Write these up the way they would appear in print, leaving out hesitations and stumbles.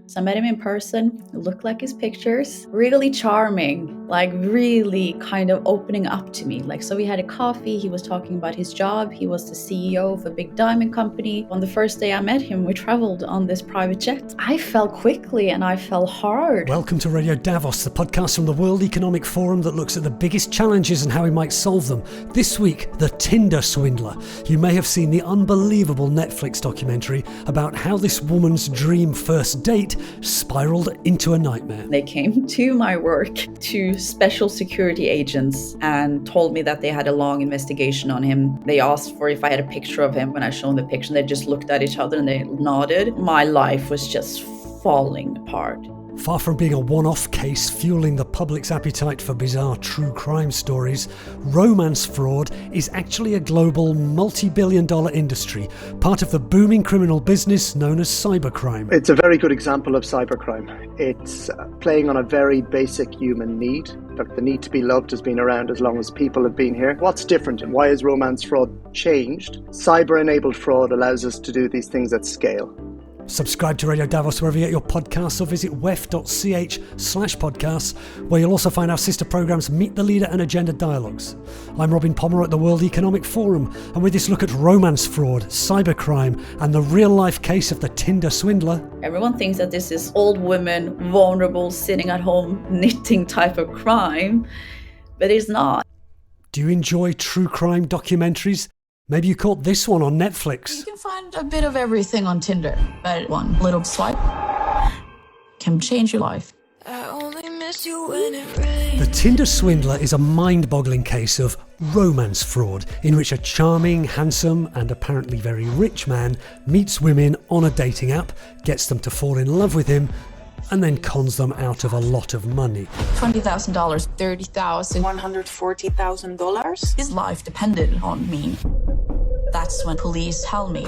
So I met him in person, looked like his pictures, really charming, like really kind of opening up to me. So we had a coffee, he was talking about his job, he was the CEO of a big diamond company. On the first day I met him, we traveled on this private jet. I fell quickly and I fell hard. Welcome to Radio Davos, the podcast from the World Economic Forum that looks at the biggest challenges and how we might solve them. This week, the Tinder Swindler. You may have seen the unbelievable Netflix documentary about how this woman's dream first date spiraled into a nightmare. They came to my work, to special security agents, and told me that they had a long investigation on him. They asked for if I had a picture of him. When I showed them the picture, they just looked at each other and they nodded. My life was just falling apart. Far from being a one-off case fueling the public's appetite for bizarre true crime stories, romance fraud is actually a global multi-billion-dollar industry, part of the booming criminal business known as cybercrime. It's a very good example of cybercrime. It's playing on a very basic human need. The need to be loved has been around as long as people have been here. What's different and why has romance fraud changed? Cyber-enabled fraud allows us to do these things at scale. Subscribe to Radio Davos wherever you get your podcasts or visit wef.ch/podcasts, where you'll also find our sister programmes Meet the Leader and Agenda Dialogues. I'm Robin Pomeroy at the World Economic Forum, and with this look at romance fraud, cybercrime, and the real-life case of the Tinder Swindler. Everyone thinks that this is old women, vulnerable, sitting at home, knitting type of crime, but it's not. Do you enjoy true crime documentaries? Maybe you caught this one on Netflix. You can find a bit of everything on Tinder, but one little swipe can change your life. I only miss you when it rains. The Tinder Swindler is a mind-boggling case of romance fraud in which a charming, handsome and apparently very rich man meets women on a dating app, gets them to fall in love with him, and then cons them out of a lot of money. $20,000, $30,000, $140,000? his life depended on me. That's when police tell me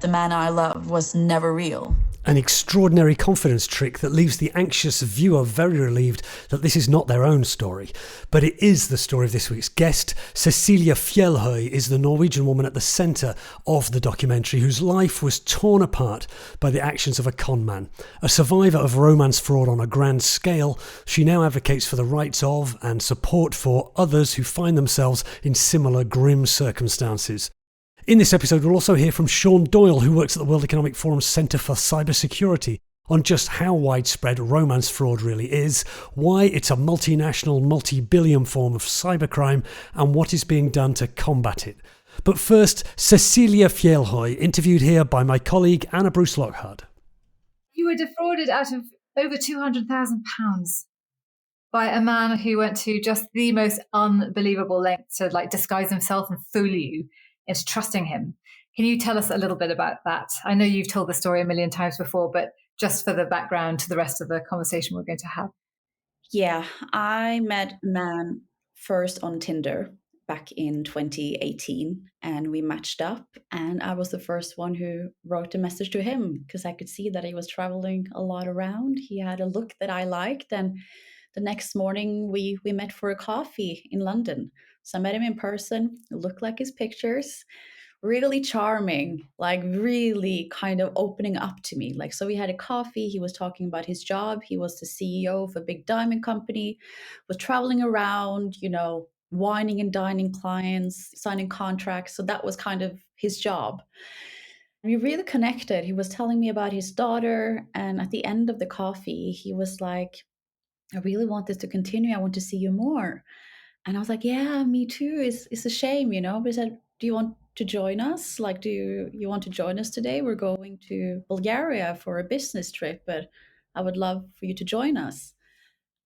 the man I loved was never real. An extraordinary confidence trick that leaves the anxious viewer very relieved that this is not their own story. But it is the story of this week's guest. Cecilie Fjellhøy is the Norwegian woman at the centre of the documentary whose life was torn apart by the actions of a conman. A survivor of romance fraud on a grand scale, she now advocates for the rights of and support for others who find themselves in similar grim circumstances. In this episode, we'll also hear from Sean Doyle, who works at the World Economic Forum's Centre for Cybersecurity, on just how widespread romance fraud really is, why it's a multinational, multi-billion form of cybercrime, and what is being done to combat it. But first, Cecilie Fjellhøy, interviewed here by my colleague Anna Bruce Lockhart. You were defrauded out of over £200,000 by a man who went to just the most unbelievable length to disguise himself and fool you into trusting him. Can you tell us a little bit about that? I know you've told the story a million times before, but just for the background to the rest of the conversation we're going to have. Yeah, I met a man first on Tinder back in 2018 and we matched up, and I was the first one who wrote a message to him because I could see that he was traveling a lot around. He had a look that I liked, and the next morning we met for a coffee in London. So I met him in person, looked like his pictures, really charming, really kind of opening up to me. So we had a coffee, he was talking about his job, he was the CEO of a big diamond company, was traveling around, wining and dining clients, signing contracts. So that was kind of his job. We really connected. He was telling me about his daughter, and at the end of the coffee, he was like, I really want this to continue. I want to see you more. And I was like, yeah, me too. It's a shame, But he said, do you want to join us? Do you want to join us today? We're going to Bulgaria for a business trip, but I would love for you to join us.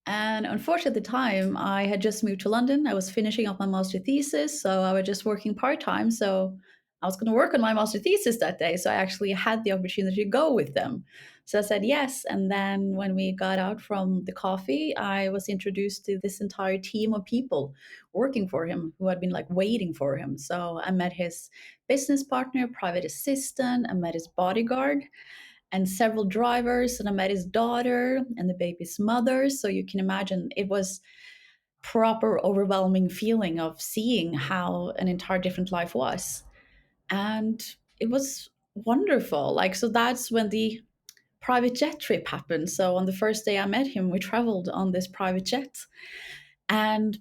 And unfortunately, at the time, I had just moved to London. I was finishing up my master thesis, so I was just working part-time. So I was going to work on my master thesis that day. So I actually had the opportunity to go with them. So I said yes. And then when we got out from the coffee, I was introduced to this entire team of people working for him who had been waiting for him. So I met his business partner, private assistant, I met his bodyguard and several drivers, and I met his daughter and the baby's mother. So you can imagine it was proper overwhelming feeling of seeing how an entire different life was. And it was wonderful. Like, so that's when the private jet trip happened. So on the first day I met him, we traveled on this private jet. And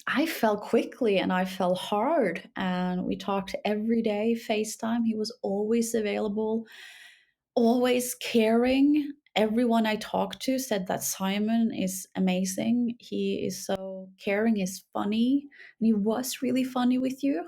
I fell quickly and I fell hard. And we talked every day, FaceTime. He was always available, always caring. Everyone I talked to said that Simon is amazing. He is so caring, he's funny, and he was really funny with you.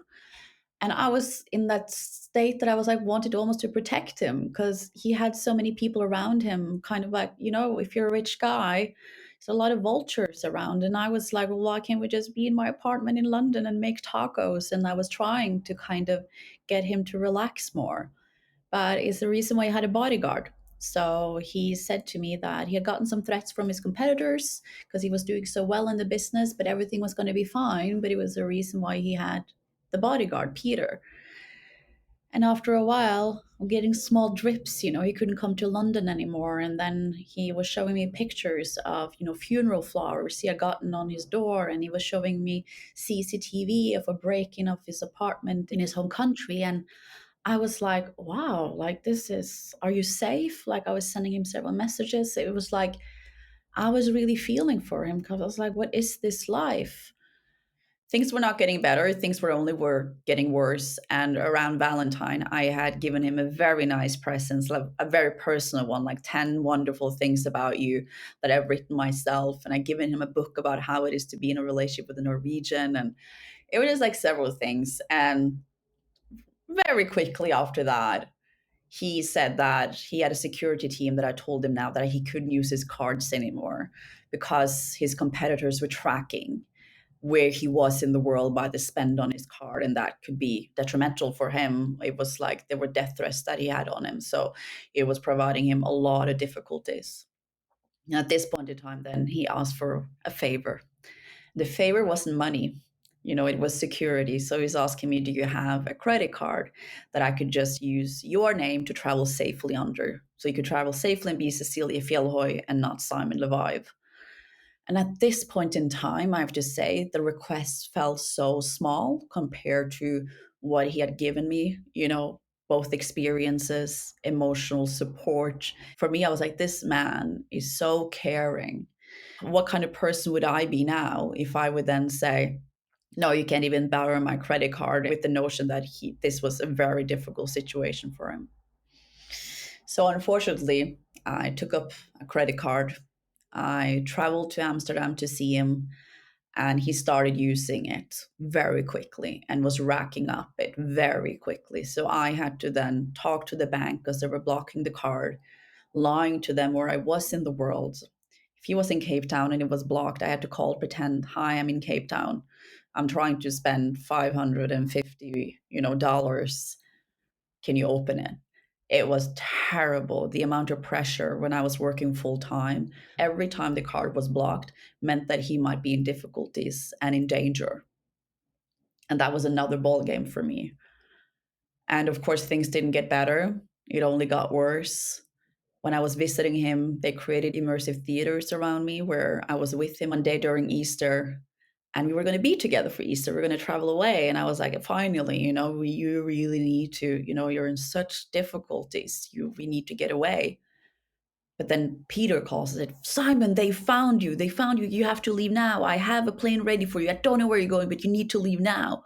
And I was in that state that I was like, wanted almost to protect him because he had so many people around him, kind of like, if you're a rich guy, there's a lot of vultures around. And I was like, well, why can't we just be in my apartment in London and make tacos? And I was trying to kind of get him to relax more. But it's the reason why he had a bodyguard. So he said to me that he had gotten some threats from his competitors because he was doing so well in the business, but everything was going to be fine. But it was the reason why he had the bodyguard, Peter. And after a while, getting small drips, he couldn't come to London anymore. And then he was showing me pictures of, funeral flowers he had gotten on his door. And he was showing me CCTV of a break-in of his apartment in his home country. And I was like, wow, like are you safe? Like I was sending him several messages. It was like, I was really feeling for him because I was like, what is this life? Things were not getting better. Things were getting worse. And around Valentine, I had given him a very nice present, like a very personal one, like 10 wonderful things about you that I've written myself. And I'd given him a book about how it is to be in a relationship with a Norwegian. And it was just like several things. And very quickly after that, he said that he had a security team that I told him now that he couldn't use his cards anymore because his competitors were tracking where he was in the world by the spend on his card, and that could be detrimental for him. It was like there were death threats that he had on him, so it was providing him a lot of difficulties. And at this point in time, then he asked for a favor. The favor wasn't money, it was security. So he's asking me, do you have a credit card that I could just use your name to travel safely under? So you could travel safely and be Cecilie Fjellhøy and not Simon Levive. And at this point in time, I have to say, the request felt so small compared to what he had given me, both experiences, emotional support. For me, I was like, this man is so caring. What kind of person would I be now if I would then say, no, you can't even borrow my credit card, with the notion that this was a very difficult situation for him. So unfortunately, I took up a credit card. I traveled to Amsterdam to see him, and he started using it very quickly and was racking up it very quickly. So I had to then talk to the bank because they were blocking the card, lying to them where I was in the world. If he was in Cape Town and it was blocked, I had to call, pretend, hi, I'm in Cape Town. I'm trying to spend $550, dollars. Can you open it? It was terrible. The amount of pressure when I was working full time, every time the card was blocked meant that he might be in difficulties and in danger. And that was another ball game for me. And of course, things didn't get better. It only got worse. When I was visiting him, they created immersive theaters around me where I was with him one day during Easter, and we were going to be together for Easter. We are going to travel away. And I was like, finally, you really need to, you're in such difficulties. We need to get away. But then Peter calls and said, Simon, they found you. They found you. You have to leave now. I have a plane ready for you. I don't know where you're going, but you need to leave now.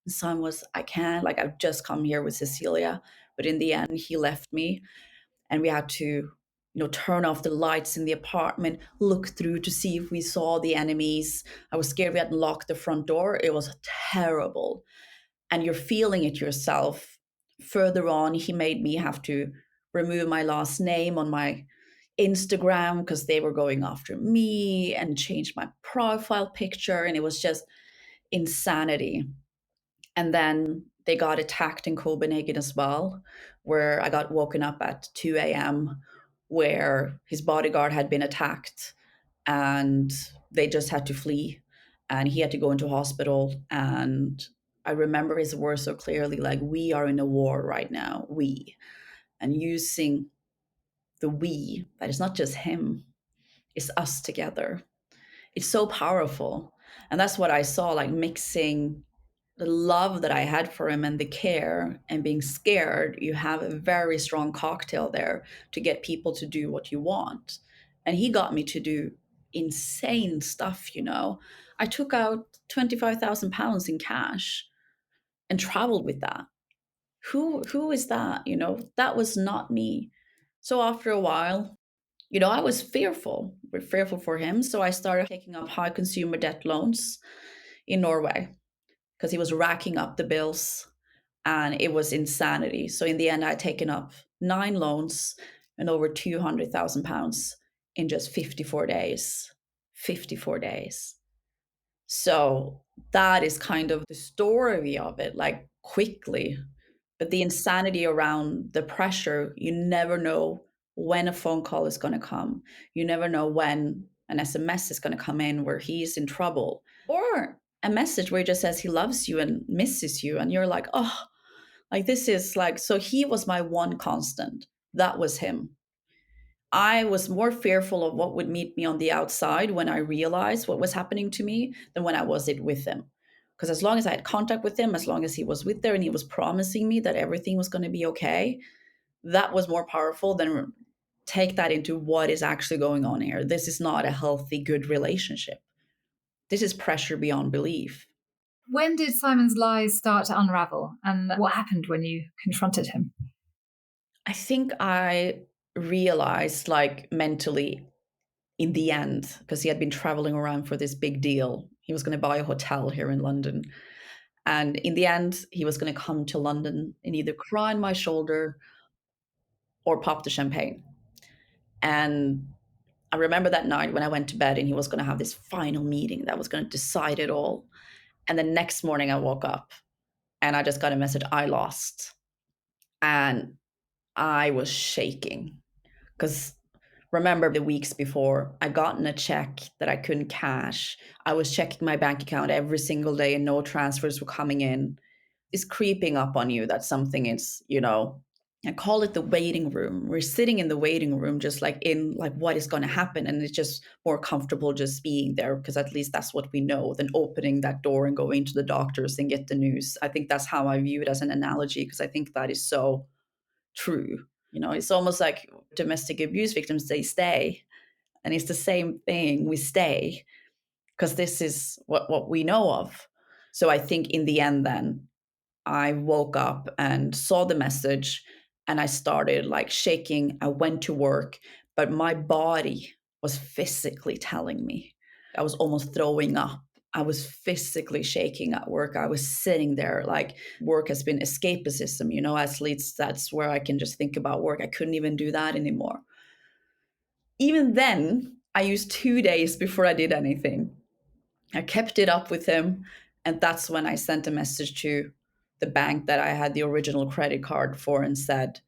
And Simon was, I can't. Like, I've just come here with Cecilia. But in the end, he left me. And we had to, turn off the lights in the apartment, look through to see if we saw the enemies. I was scared we hadn't locked the front door. It was terrible. And you're feeling it yourself. Further on, he made me have to remove my last name on my Instagram because they were going after me, and change my profile picture. And it was just insanity. And then they got attacked in Copenhagen as well, where I got woken up at 2 a.m., where his bodyguard had been attacked and they just had to flee. And he had to go into hospital. And I remember his words so clearly, like, we are in a war right now, we. And using the we, that is not just him, it's us together. It's so powerful. And that's what I saw, like mixing the love that I had for him and the care and being scared, you have a very strong cocktail there to get people to do what you want. And he got me to do insane stuff, you know. I took out £25,000 in cash and traveled with that. Who is that? You know, that was not me. So after a while, you know, I was fearful for him. So I started taking up high consumer debt loans in Norway because he was racking up the bills and it was insanity. So in the end, I'd taken up 9 loans and over £200,000 in just 54 days. 54 days. So that is kind of the story of it, like quickly. But the insanity around the pressure, you never know when a phone call is going to come. You never know when an SMS is going to come in where he's in trouble, or a message where he just says he loves you and misses you. And you're like, oh, like this is like, so he was my one constant. That was him. I was more fearful of what would meet me on the outside when I realized what was happening to me than when I was it with him. Because as long as I had contact with him, as long as he was with there and he was promising me that everything was going to be okay, that was more powerful than take that into what is actually going on here. This is not a healthy, good relationship. This is pressure beyond belief. When did Simon's lies start to unravel, and what happened when you confronted him? I think I realized, like, mentally in the end, because he had been traveling around for this big deal. He was going to buy a hotel here in London. And in the end, he was going to come to London and either cry on my shoulder or pop the champagne. And I remember that night when I went to bed and he was going to have this final meeting that was going to decide it all. And the next morning I woke up and I just got a message, I lost. And I was shaking because remember the weeks before I gotten a check that I couldn't cash. I was checking my bank account every single day and no transfers were coming in. It's creeping up on you that something is, you know, I call it the waiting room. We're sitting in the waiting room, just like in like what is going to happen. And it's just more comfortable just being there because at least that's what we know than opening that door and going to the doctors and get the news. I think that's how I view it as an analogy because I think that is so true. You know, it's almost like domestic abuse victims, they stay. And it's the same thing. We stay because this is what we know of. So I think in the end, then I woke up and saw the message and I started like shaking. I went to work, but my body was physically telling me. I was almost throwing up. I was physically shaking at work. I was sitting there like work has been escapism, you know, athletes, that's where I can just think about work. I couldn't even do that anymore. Even then, I used 2 days before I did anything. I kept it up with him. And that's when I sent a message to the bank that I had the original credit card for and said,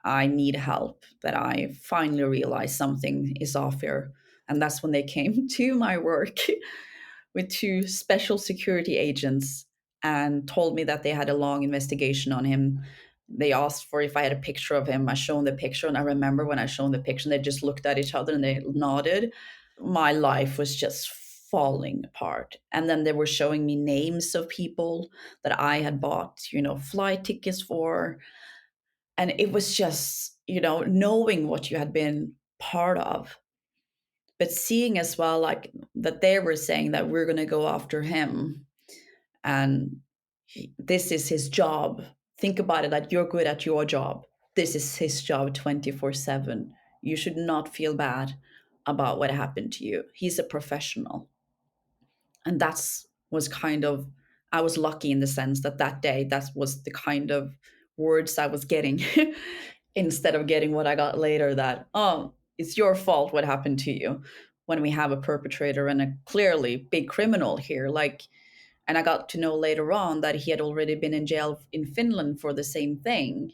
I need help, that I finally realized something is off here. And that's when they came to my work with 2 special security agents and told me that they had a long investigation on him. They asked for if I had a picture of him. I showed the picture, and I remember when I showed the picture, they just looked at each other and they nodded. My life was just falling apart. And then they were showing me names of people that I had bought, you know, flight tickets for. And it was just, you know, knowing what you had been part of, but seeing as well, like that they were saying that we're going to go after him and this is his job. Think about it, that you're good at your job. This is his job 24/7. You should not feel bad about what happened to you. He's a professional. And that's was kind of, I was lucky in the sense that that day, that was the kind of words I was getting instead of getting what I got later that, oh, it's your fault what happened to you, when we have a perpetrator and a clearly big criminal here. Like, and I got to know later on that he had already been in jail in Finland for the same thing,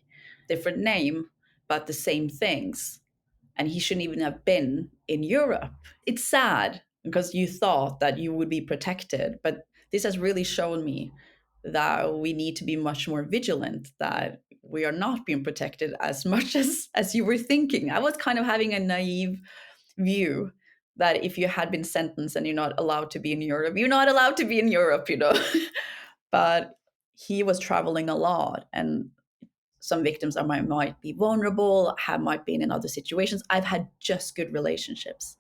different name, but the same things. And he shouldn't even have been in Europe. It's sad because you thought that you would be protected, but this has really shown me that we need to be much more vigilant, that we are not being protected as much as you were thinking. I was kind of having a naive view that if you had been sentenced and you're not allowed to be in Europe, you're not allowed to be in Europe, you know. But he was traveling a lot, and some victims might be vulnerable, might be in other situations. I've had just good relationships.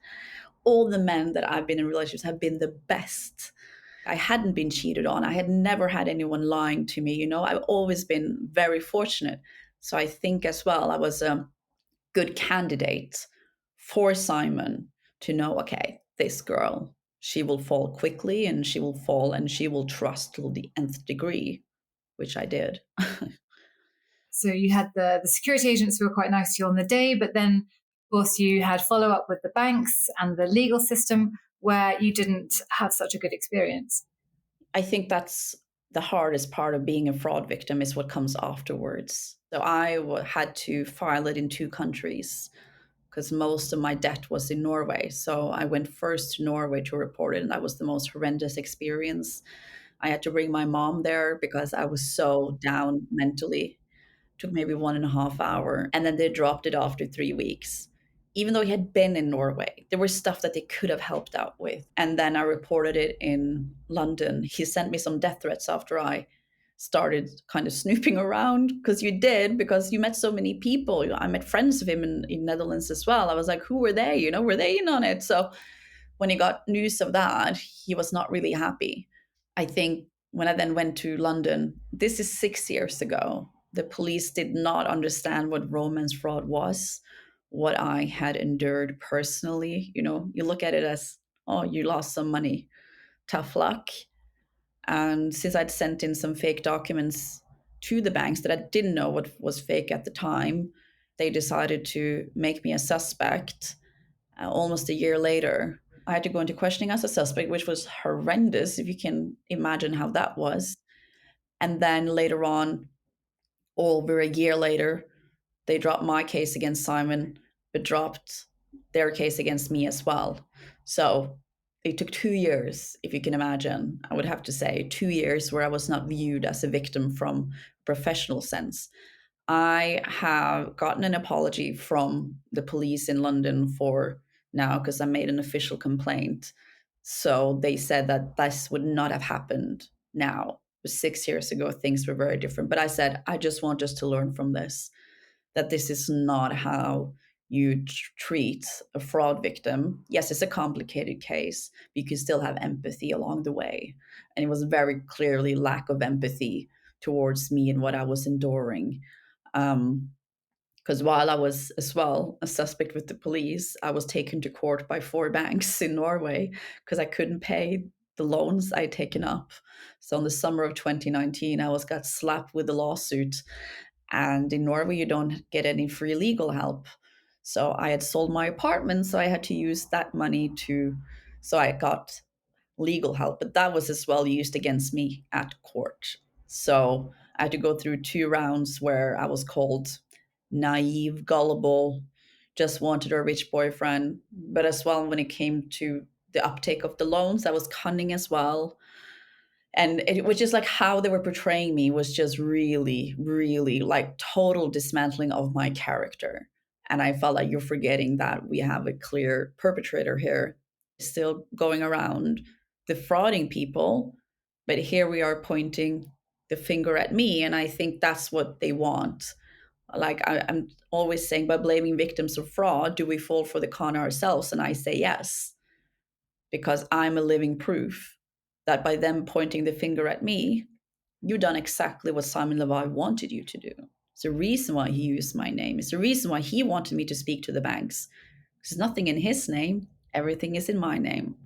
All the men that I've been in relationships have been the best. I hadn't been cheated on. I had never had anyone lying to me. I've always been very fortunate. So I think as well, I was a good candidate for Simon to know, okay, this girl, she will fall quickly, and she will fall and she will trust to the nth degree, which I did. So you had the security agents who were quite nice to you on the day, but then, of course, you had follow up with the banks and the legal system where you didn't have such a good experience. I think that's the hardest part of being a fraud victim, is what comes afterwards. So I had to file it in 2 countries because most of my debt was in Norway. So I went first to Norway to report it, and that was the most horrendous experience. I had to bring my mom there because I was so down mentally. Took maybe 1.5 hours, and then they dropped it after 3 weeks. Even though he had been in Norway, there was stuff that they could have helped out with. And then I reported it in London. He sent me some death threats after I started kind of snooping around, because you met so many people. I met friends of him in Netherlands as well. I was like, who were they? Were they in on it? So when he got news of that, he was not really happy. I think when I then went to London, this is 6 years ago, the police did not understand what romance fraud was, what I had endured personally. You look at it as, oh, you lost some money, tough luck. And since I'd sent in some fake documents to the banks that I didn't know what was fake at the time, they decided to make me a suspect. Almost a year later, I had to go into questioning as a suspect, which was horrendous, if you can imagine how that was. And then later on, over a year later, they dropped my case against Simon, but dropped their case against me as well. So it took 2 years, if you can imagine. I would have to say 2 years where I was not viewed as a victim from a professional sense. I have gotten an apology from the police in London for now, because I made an official complaint. So they said that this would not have happened now. 6 years ago, things were very different. But I said, I just want us to learn from this, that this is not how you treat a fraud victim. Yes, it's a complicated case, but you can still have empathy along the way. And it was very clearly lack of empathy towards me and what I was enduring. Because while I was as well a suspect with the police, I was taken to court by 4 banks in Norway because I couldn't pay the loans I'd taken up. So in the summer of 2019, I got slapped with a lawsuit. And in Norway, you don't get any free legal help. So I had sold my apartment, so I had to use that money so I got legal help. But that was as well used against me at court. So I had to go through 2 rounds where I was called naive, gullible, just wanted a rich boyfriend. But as well, when it came to the uptake of the loans, I was cunning as well. And it was just like how they were portraying me was just really, really like total dismantling of my character. And I felt like, you're forgetting that we have a clear perpetrator here still going around defrauding people. But here we are pointing the finger at me. And I think that's what they want. Like I'm always saying, by blaming victims of fraud, do we fall for the con ourselves? And I say yes, because I'm a living proof that by them pointing the finger at me, you've done exactly what Simon Levi wanted you to do. It's the reason why he used my name. It's the reason why he wanted me to speak to the banks. There's nothing in his name. Everything is in my name.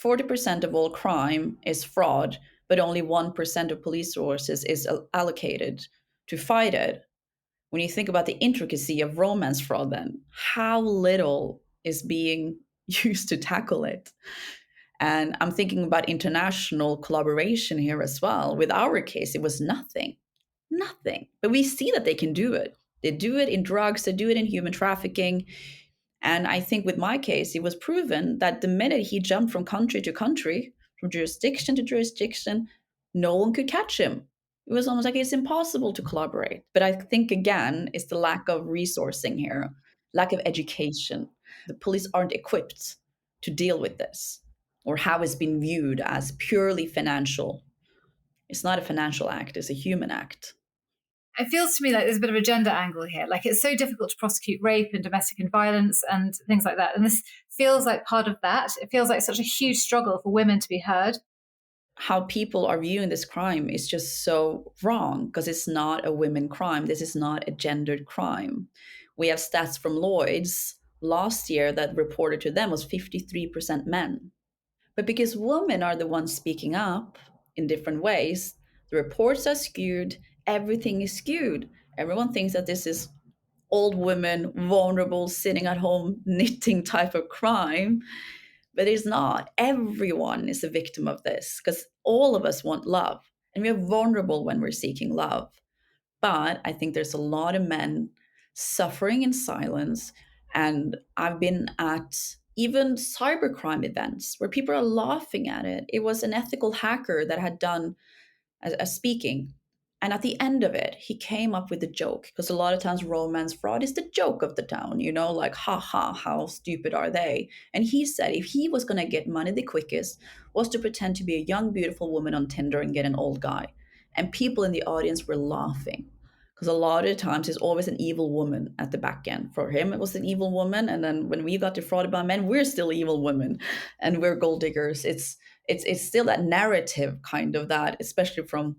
40% of all crime is fraud, but only 1% of police resources is allocated to fight it. When you think about the intricacy of romance fraud, then how little is being used to tackle it? And I'm thinking about international collaboration here as well. With our case, it was nothing, nothing. But we see that they can do it. They do it in drugs, they do it in human trafficking. And I think with my case, it was proven that the minute he jumped from country to country, from jurisdiction to jurisdiction, no one could catch him. It was almost like it's impossible to collaborate. But I think, again, it's the lack of resourcing here, lack of education. The police aren't equipped to deal with this, or how it's been viewed as purely financial. It's not a financial act, it's a human act. It feels to me like there's a bit of a gender angle here. Like, it's so difficult to prosecute rape and domestic violence and things like that. And this feels like part of that. It feels like such a huge struggle for women to be heard. How people are viewing this crime is just so wrong, because it's not a women crime. This is not a gendered crime. We have stats from Lloyd's last year that reported to them was 53% men. But because women are the ones speaking up in different ways, the reports are skewed, everything is skewed. Everyone thinks that this is old women, vulnerable, sitting at home knitting type of crime. But it's not. Everyone is a victim of this, because all of us want love. And we are vulnerable when we're seeking love. But I think there's a lot of men suffering in silence. And I've been at even cybercrime events where people are laughing at it. It was an ethical hacker that had done a speaking. And at the end of it, he came up with a joke, because a lot of times romance fraud is the joke of the town, like, ha ha, how stupid are they? And he said if he was going to get money the quickest was to pretend to be a young, beautiful woman on Tinder and get an old guy. And people in the audience were laughing, because a lot of times there's always an evil woman at the back end. For him, it was an evil woman. And then when we got defrauded by men, we're still evil women and we're gold diggers. It's still that narrative, kind of, that, especially from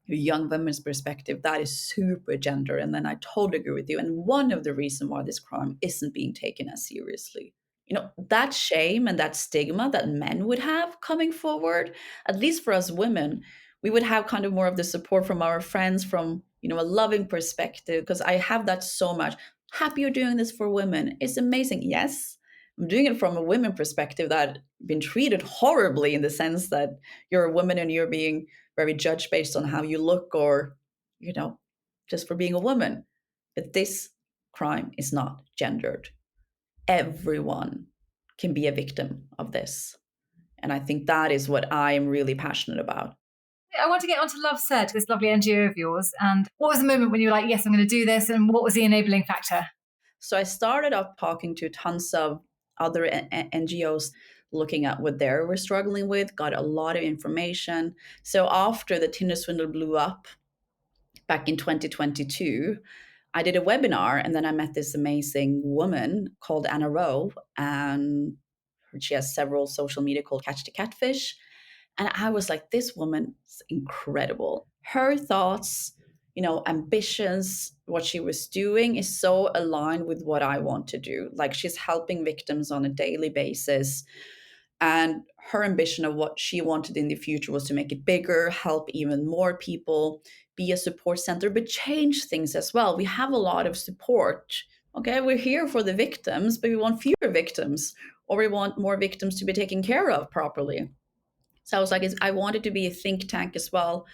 a young women's perspective, that is super gender. And then I totally agree with you. And one of the reasons why this crime isn't being taken as seriously, that shame and that stigma that men would have coming forward, at least for us women, we would have kind of more of the support from our friends, from, a loving perspective, because I have that so much. Happy you're doing this for women. It's amazing. Yes, I'm doing it from a women perspective that been treated horribly, in the sense that you're a woman and you're being very judged based on how you look, or, just for being a woman. But this crime is not gendered. Everyone can be a victim of this. And I think that is what I am really passionate about. I want to get onto Love Said, this lovely NGO of yours. And what was the moment when you were like, yes, I'm going to do this? And what was the enabling factor? So I started off talking to tons of other NGOs, looking at what they were struggling with, got a lot of information. So after the Tinder Swindler blew up back in 2022, I did a webinar, and then I met this amazing woman called Anna Rowe, and she has several social media called Catch the Catfish. And I was like, this woman is incredible. Her thoughts, ambitions, what she was doing is so aligned with what I want to do. Like, she's helping victims on a daily basis. And her ambition of what she wanted in the future was to make it bigger, help even more people, be a support center, but change things as well. We have a lot of support. Okay, we're here for the victims, but we want fewer victims, or we want more victims to be taken care of properly. So I was like, I wanted to be a think tank as well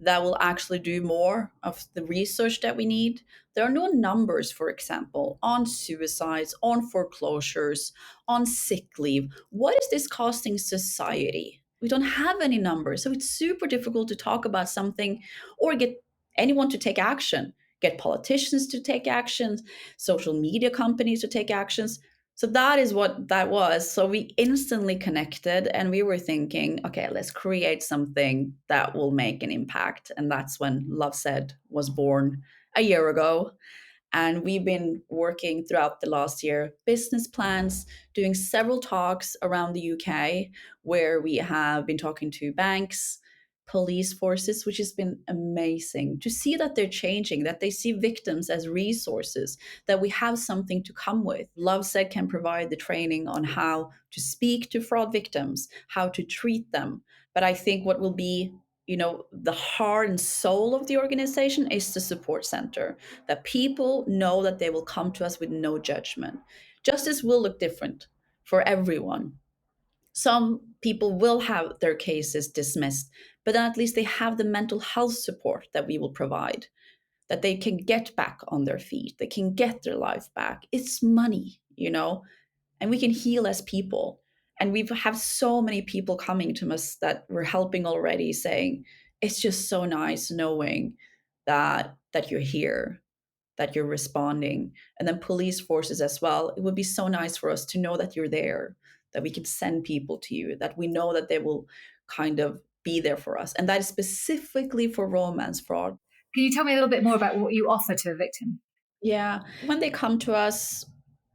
that will actually do more of the research that we need. There are no numbers, for example, on suicides, on foreclosures, on sick leave. What is this costing society? We don't have any numbers. So it's super difficult to talk about something or get anyone to take action, get politicians to take actions, social media companies to take actions. So that is what that was. So we instantly connected, and we were thinking, okay, let's create something that will make an impact. And that's when Love Said was born a year ago. And we've been working throughout the last year, business plans, doing several talks around the UK, where we have been talking to banks, police forces, which has been amazing to see that they're changing, that they see victims as resources, that we have something to come with. Love Said can provide the training on how to speak to fraud victims, how to treat them. But I think what will be, the heart and soul of the organization is the support center, that people know that they will come to us with no judgment. Justice will look different for everyone. Some people will have their cases dismissed, but then at least they have the mental health support that we will provide, that they can get back on their feet, they can get their life back. It's money, and we can heal as people. And we have so many people coming to us that we're helping already, saying, it's just so nice knowing that you're here, that you're responding. And then police forces as well. It would be so nice for us to know that you're there, that we can send people to you, that we know that they will kind of be there for us. And that is specifically for romance fraud. Can you tell me a little bit more about what you offer to a victim? Yeah. When they come to us,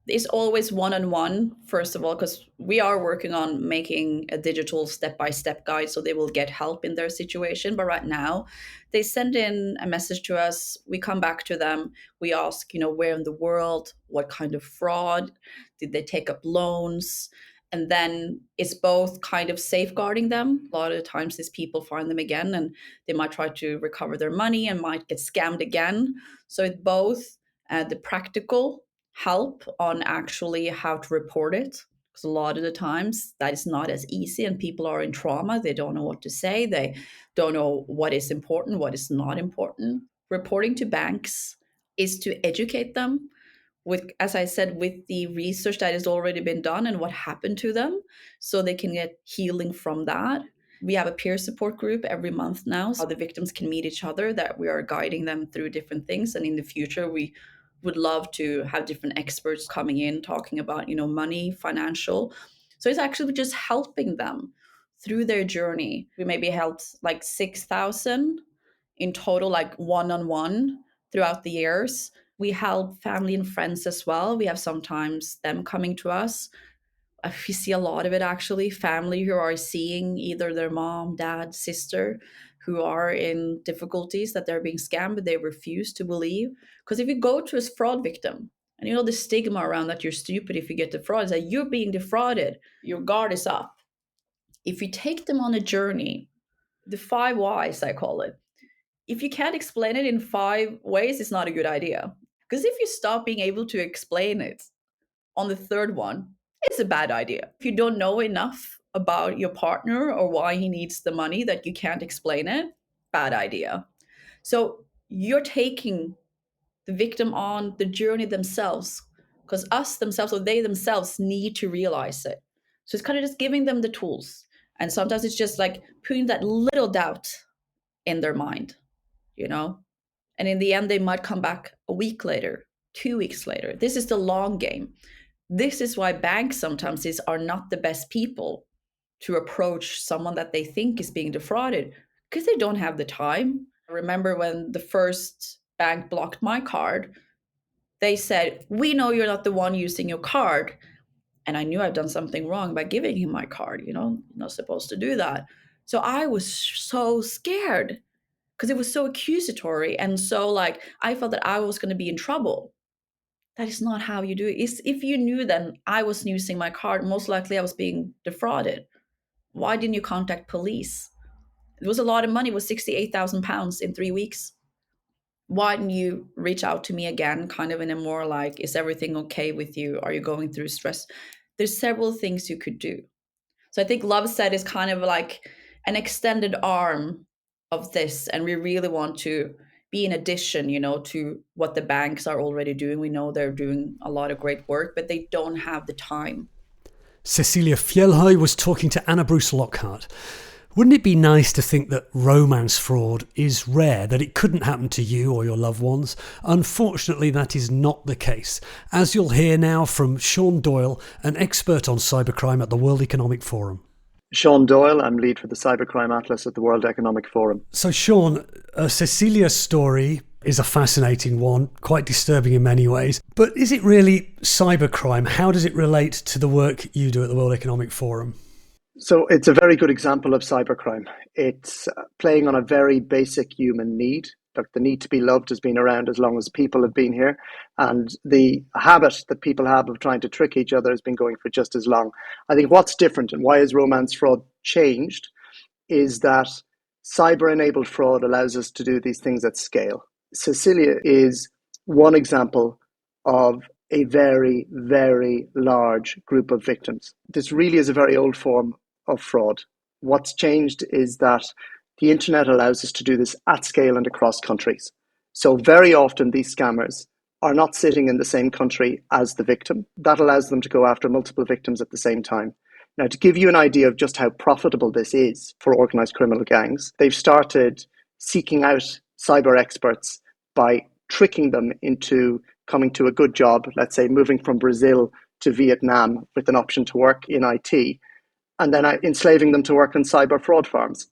it's always one-on-one, first of all, because we are working on making a digital step-by-step guide so they will get help in their situation. But right now, they send in a message to us. We come back to them. We ask, where in the world, what kind of fraud, did they take up loans? And then it's both kind of safeguarding them. A lot of the times these people find them again and they might try to recover their money and might get scammed again. So it's both the practical help on actually how to report it, because a lot of the times that is not as easy and people are in trauma. They don't know what to say. They don't know what is important, what is not important. Reporting to banks is to educate them with, as I said, with the research that has already been done and what happened to them, so they can get healing from that. We have a peer support group every month now, so the victims can meet each other, that we are guiding them through different things. And in the future, we would love to have different experts coming in talking about, money, financial. So it's actually just helping them through their journey. We maybe helped like 6,000 in total, like one-on-one throughout the years. We help family and friends as well. We have sometimes them coming to us. We see a lot of it actually, family who are seeing either their mom, dad, sister, who are in difficulties, that they're being scammed, but they refuse to believe. Because if you go to a fraud victim, and the stigma around that you're stupid if you get defrauded, is that you're being defrauded, your guard is up. If you take them on a journey, the 5 whys, I call it, if you can't explain it in 5 ways, it's not a good idea. Because if you stop being able to explain it on the 3rd one, it's a bad idea. If you don't know enough about your partner or why he needs the money that you can't explain it, bad idea. So you're taking the victim on the journey themselves, because they themselves need to realize it. So it's kind of just giving them the tools. And sometimes it's just like putting that little doubt in their mind, and in the end, they might come back a week later, 2 weeks later. This is the long game. This is why banks sometimes are not the best people to approach someone that they think is being defrauded, because they don't have the time. I remember when the first bank blocked my card, they said, "We know you're not the one using your card." And I knew I'd done something wrong by giving him my card. You're not supposed to do that. So I was so scared because it was so accusatory. And so I felt that I was going to be in trouble. That is not how you do it. If you knew then I was using my card, most likely I was being defrauded. Why didn't you contact police? It was a lot of money. It was £68,000 in 3 weeks. Why didn't you reach out to me again, kind of in a more is everything okay with you? Are you going through stress? There's several things you could do. So I think Loveset is kind of like an extended arm of this. And we really want to be in addition, to what the banks are already doing. We know they're doing a lot of great work, but they don't have the time. Cecilie Fjellhøy was talking to Anna Bruce Lockhart. Wouldn't it be nice to think that romance fraud is rare, that it couldn't happen to you or your loved ones? Unfortunately, that is not the case, as you'll hear now from Sean Doyle, an expert on cybercrime at the World Economic Forum. Sean Doyle, I'm lead for the Cybercrime Atlas at the World Economic Forum. So Sean, Cecilia's story is a fascinating one, quite disturbing in many ways. But is it really cybercrime? How does it relate to the work you do at the World Economic Forum? So it's a very good example of cybercrime. It's playing on a very basic human need. Look, the need to be loved has been around as long as people have been here. And the habit that people have of trying to trick each other has been going for just as long. I think what's different and why has romance fraud changed is that cyber-enabled fraud allows us to do these things at scale. Cecilia is one example of a very, very large group of victims. This really is a very old form of fraud. What's changed is that the internet allows us to do this at scale and across countries. So very often these scammers are not sitting in the same country as the victim. That allows them to go after multiple victims at the same time. Now, to give you an idea of just how profitable this is for organized criminal gangs, they've started seeking out cyber experts by tricking them into coming to a good job, let's say moving from Brazil to Vietnam with an option to work in IT, and then enslaving them to work on cyber fraud farms.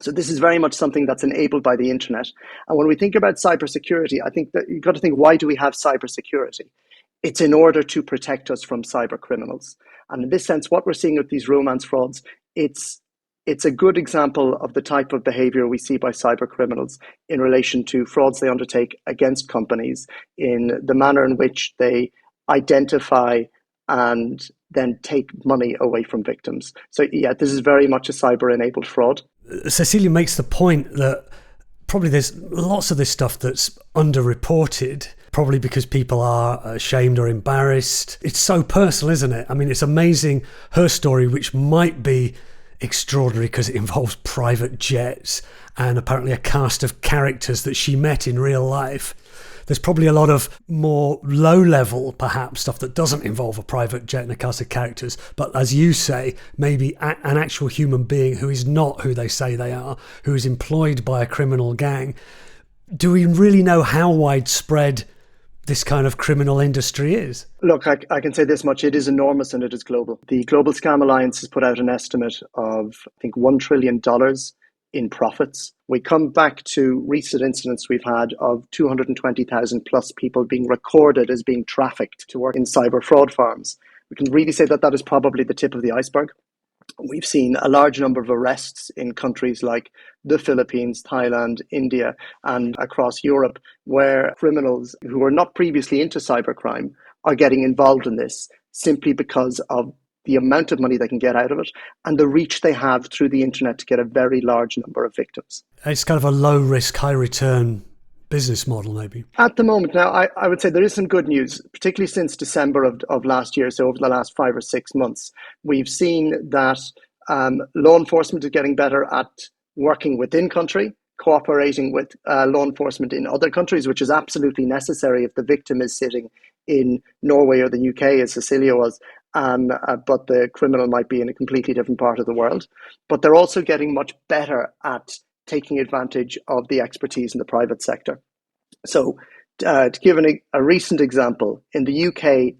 So this is very much something that's enabled by the internet. And when we think about cybersecurity, I think that you've got to think, why do we have cybersecurity? It's in order to protect us from cyber criminals. And in this sense, what we're seeing with these romance frauds, it's a good example of the type of behavior we see by cyber criminals in relation to frauds they undertake against companies, in the manner in which they identify and then take money away from victims. So yeah, this is very much a cyber-enabled fraud. Cecilia makes the point that probably there's lots of this stuff that's underreported, probably because people are ashamed or embarrassed. It's so personal, isn't it? I mean, it's amazing, her story, which might be extraordinary because it involves private jets and apparently a cast of characters that she met in real life. There's probably a lot of more low-level, perhaps, stuff that doesn't involve a private jet and a cast of characters. But as you say, maybe an actual human being who is not who they say they are, who is employed by a criminal gang. Do we really know how widespread this kind of criminal industry is? Look, I can say this much. It is enormous and it is global. The Global Scam Alliance has put out an estimate of, I think, $1 trillion in profits. We come back to recent incidents we've had of 220,000 plus people being recorded as being trafficked to work in cyber fraud farms. We can really say that that is probably the tip of the iceberg. We've seen a large number of arrests in countries like the Philippines, Thailand, India, and across Europe, where criminals who were not previously into cybercrime are getting involved in this simply because of the amount of money they can get out of it and the reach they have through the internet to get a very large number of victims. It's kind of a low risk, high return business model, maybe. At the moment, now, I would say there is some good news, particularly since December of last year, so over the last 5 or 6 months. We've seen that law enforcement is getting better at working within country, cooperating with law enforcement in other countries, which is absolutely necessary if the victim is sitting in Norway or the UK, as Cecilia was, but the criminal might be in a completely different part of the world. But they're also getting much better at taking advantage of the expertise in the private sector. So to give a recent example, in the UK,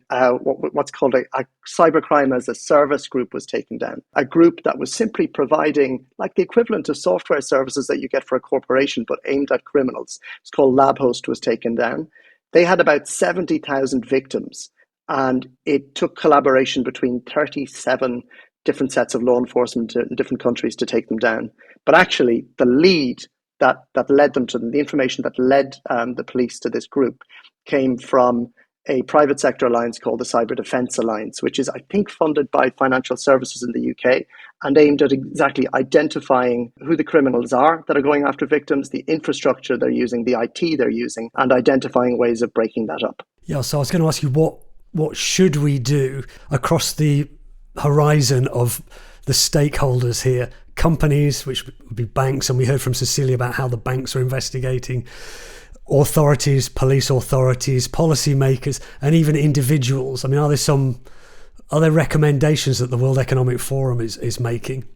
what's called a cybercrime as a service group was taken down. A group that was simply providing like the equivalent of software services that you get for a corporation, but aimed at criminals. It's called LabHost, was taken down. They had about 70,000 victims, and it took collaboration between 37 different sets of law enforcement in different countries to take them down. But actually, the lead that led them to them, the information that led the police to this group, came from a private sector alliance called the Cyber Defence Alliance, which is, I think, funded by financial services in the UK and aimed at exactly identifying who the criminals are that are going after victims, the infrastructure they're using, the IT they're using, and identifying ways of breaking that up. Yeah, so I was going to ask you, what should we do across the horizon of the stakeholders here? Companies, which would be banks, and we heard from Cecilia about how the banks are investigating, authorities, police authorities, policymakers, and even individuals. I mean, are there recommendations that the World Economic Forum is making?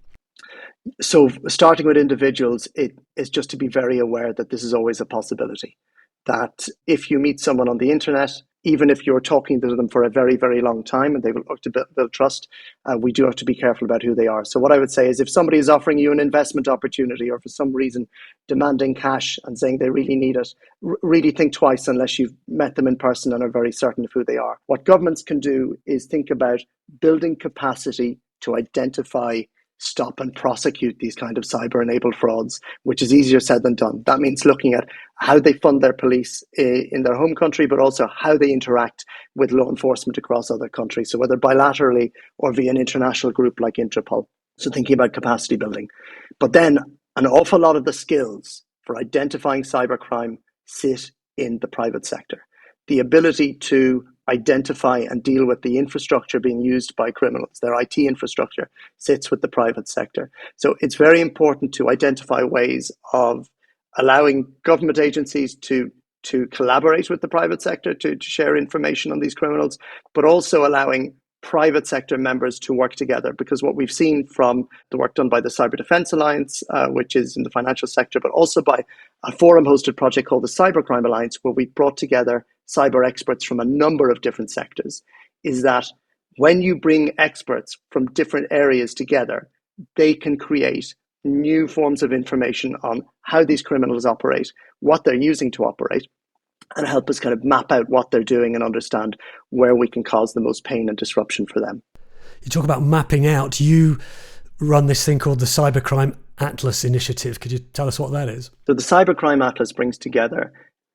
So starting with individuals, it is just to be very aware that this is always a possibility. That if you meet someone on the internet, even if you're talking to them for a very, very long time and they will look to build trust, we do have to be careful about who they are. So what I would say is if somebody is offering you an investment opportunity or for some reason demanding cash and saying they really need it, really think twice unless you've met them in person and are very certain of who they are. What governments can do is think about building capacity to identify, stop and prosecute these kind of cyber-enabled frauds, which is easier said than done. That means looking at how they fund their police in their home country, but also how they interact with law enforcement across other countries. So whether bilaterally or via an international group like Interpol. So thinking about capacity building. But then an awful lot of the skills for identifying cybercrime sit in the private sector. The ability to identify and deal with the infrastructure being used by criminals, their IT infrastructure, sits with the private sector. So it's very important to identify ways of allowing government agencies to collaborate with the private sector to share information on these criminals, but also allowing private sector members to work together. Because what we've seen from the work done by the Cyber Defence Alliance, which is in the financial sector, but also by a forum-hosted project called the Cybercrime Alliance, where we brought together cyber experts from a number of different sectors, is that when you bring experts from different areas together, they can create new forms of information on how these criminals operate, what they're using to operate, and help us kind of map out what they're doing and understand where we can cause the most pain and disruption for them. You talk about mapping out. You run this thing called the Cybercrime Atlas Initiative. Could you tell us what that is? So the Cybercrime Atlas brings together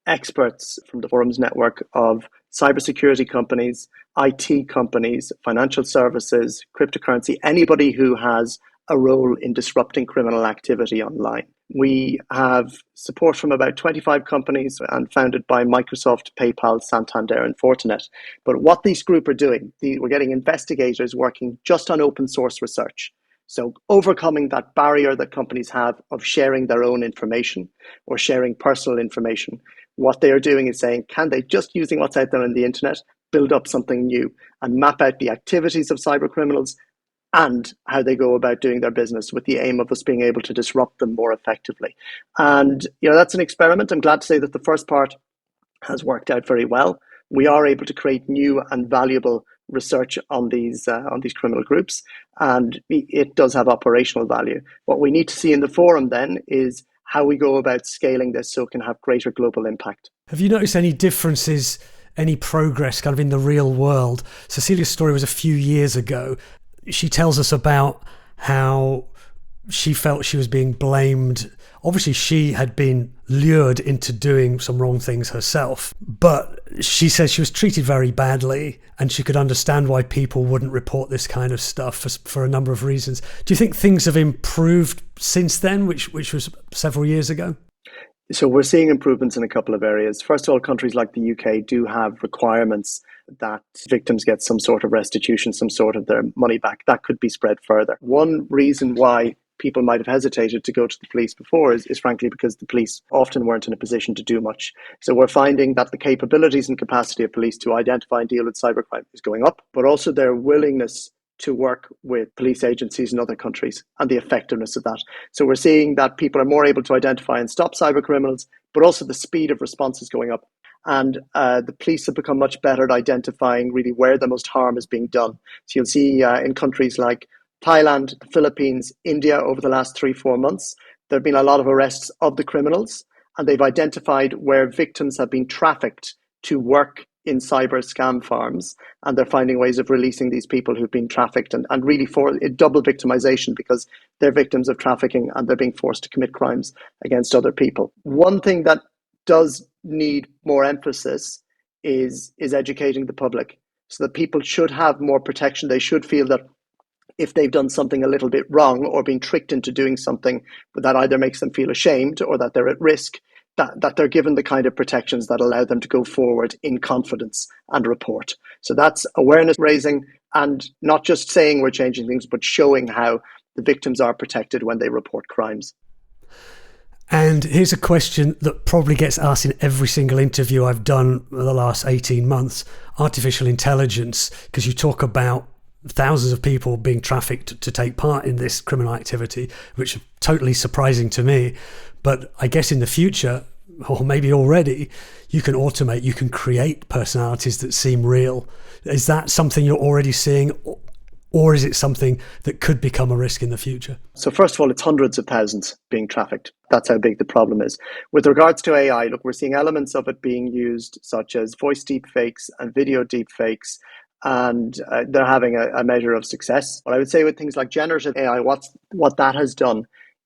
experts from the Forum's network of cybersecurity companies, IT companies, financial services, cryptocurrency, anybody who has a role in disrupting criminal activity online. We have support from about 25 companies and founded by Microsoft, PayPal, Santander, and Fortinet. But what this group are doing, we're getting investigators working just on open source research. So overcoming that barrier that companies have of sharing their own information or sharing personal information, what they are doing is saying, can they, just using what's out there on the internet, build up something new and map out the activities of cyber criminals and how they go about doing their business with the aim of us being able to disrupt them more effectively. And, that's an experiment. I'm glad to say that the first part has worked out very well. We are able to create new and valuable research on these criminal groups, and it does have operational value. What we need to see in the forum then is how we go about scaling this so it can have greater global impact. Have you noticed any differences, any progress kind of in the real world? Cecilia's story was a few years ago. She tells us about how she felt she was being blamed. Obviously, she had been lured into doing some wrong things herself, but she says she was treated very badly and she could understand why people wouldn't report this kind of stuff for a number of reasons. Do you think things have improved since then, which was several years ago? So we're seeing improvements in a couple of areas. First of all, countries like the UK do have requirements that victims get some sort of restitution, some sort of their money back. That could be spread further. One reason why people might have hesitated to go to the police before is frankly because the police often weren't in a position to do much. So we're finding that the capabilities and capacity of police to identify and deal with cybercrime is going up, but also their willingness to work with police agencies in other countries and the effectiveness of that. So we're seeing that people are more able to identify and stop cyber criminals, but also the speed of response is going up. And the police have become much better at identifying really where the most harm is being done. So you'll see in countries like Thailand, the Philippines, India over the last 3-4 months, there have been a lot of arrests of the criminals, and they've identified where victims have been trafficked to work in cyber scam farms, and they're finding ways of releasing these people who've been trafficked and really for a double victimization because they're victims of trafficking and they're being forced to commit crimes against other people. One thing that does need more emphasis is educating the public so that people should have more protection. They should feel that if they've done something a little bit wrong or been tricked into doing something that either makes them feel ashamed or that they're at risk, that they're given the kind of protections that allow them to go forward in confidence and report. So that's awareness raising and not just saying we're changing things, but showing how the victims are protected when they report crimes. And here's a question that probably gets asked in every single interview I've done in the last 18 months. Artificial intelligence, because you talk about thousands of people being trafficked to take part in this criminal activity, which is totally surprising to me. But I guess in the future, or maybe already, you can automate, you can create personalities that seem real. Is that something you're already seeing? Or is it something that could become a risk in the future? So first of all, it's hundreds of thousands being trafficked. That's how big the problem is. With regards to AI, look, we're seeing elements of it being used, such as voice deepfakes and video deepfakes, and they're having a measure of success. But I would say with things like generative AI, what that has done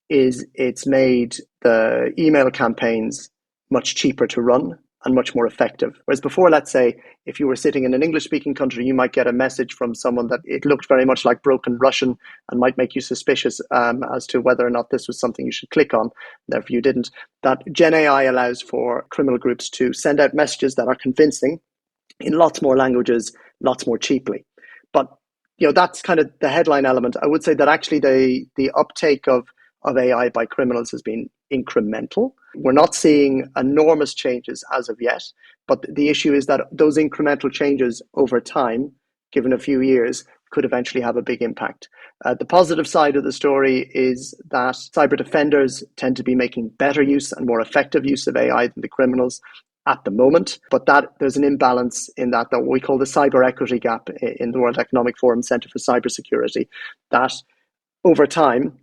is it's made the email campaigns much cheaper to run and much more effective. Whereas before, let's say, if you were sitting in an English-speaking country, you might get a message from someone that it looked very much like broken Russian and might make you suspicious as to whether or not this was something you should click on. Therefore, you didn't. That Gen AI allows for criminal groups to send out messages that are convincing in lots more languages, lots more cheaply. But that's kind of the headline element. I would say that actually the uptake of AI by criminals has been incremental. We're not seeing enormous changes as of yet, but the issue is that those incremental changes over time, given a few years, could eventually have a big impact. The positive side of the story is that cyber defenders tend to be making better use and more effective use of AI than the criminals at the moment, but that there's an imbalance in that what we call the cyber equity gap in the World Economic Forum Center for Cybersecurity, that over time,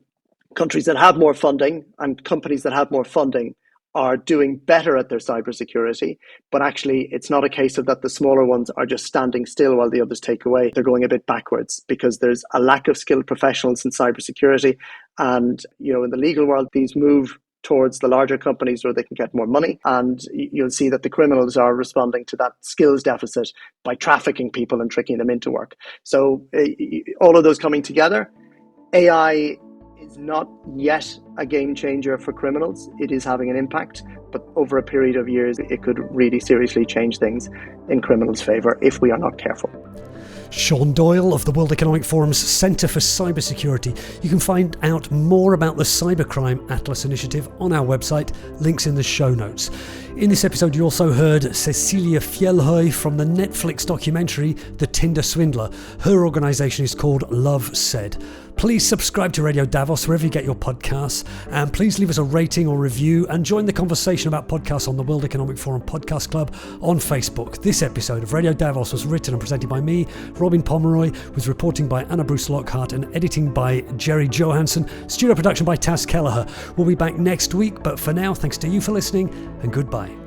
countries that have more funding and companies that have more funding are doing better at their cybersecurity, but actually it's not a case of that the smaller ones are just standing still while the others take away. They're going a bit backwards because there's a lack of skilled professionals in cybersecurity. And, in the legal world, these move towards the larger companies where they can get more money. And you'll see that the criminals are responding to that skills deficit by trafficking people and tricking them into work. So all of those coming together, AI is not yet a game changer for criminals. It is having an impact, but over a period of years, it could really seriously change things in criminals' favour if we are not careful. Sean Doyle of the World Economic Forum's Centre for Cybersecurity. You can find out more about the Cybercrime Atlas initiative on our website, links in the show notes. In this episode, you also heard Cecilie Fjellhøy from the Netflix documentary The Tinder Swindler. Her organisation is called Love Said. Please subscribe to Radio Davos wherever you get your podcasts, and please leave us a rating or review and join the conversation about podcasts on the World Economic Forum Podcast Club on Facebook. This episode of Radio Davos was written and presented by me, Robin Pomeroy, with reporting by Anna Bruce Lockhart and editing by Jerry Johansson, studio production by Taz Kelleher. We'll be back next week, but for now, thanks to you for listening and goodbye.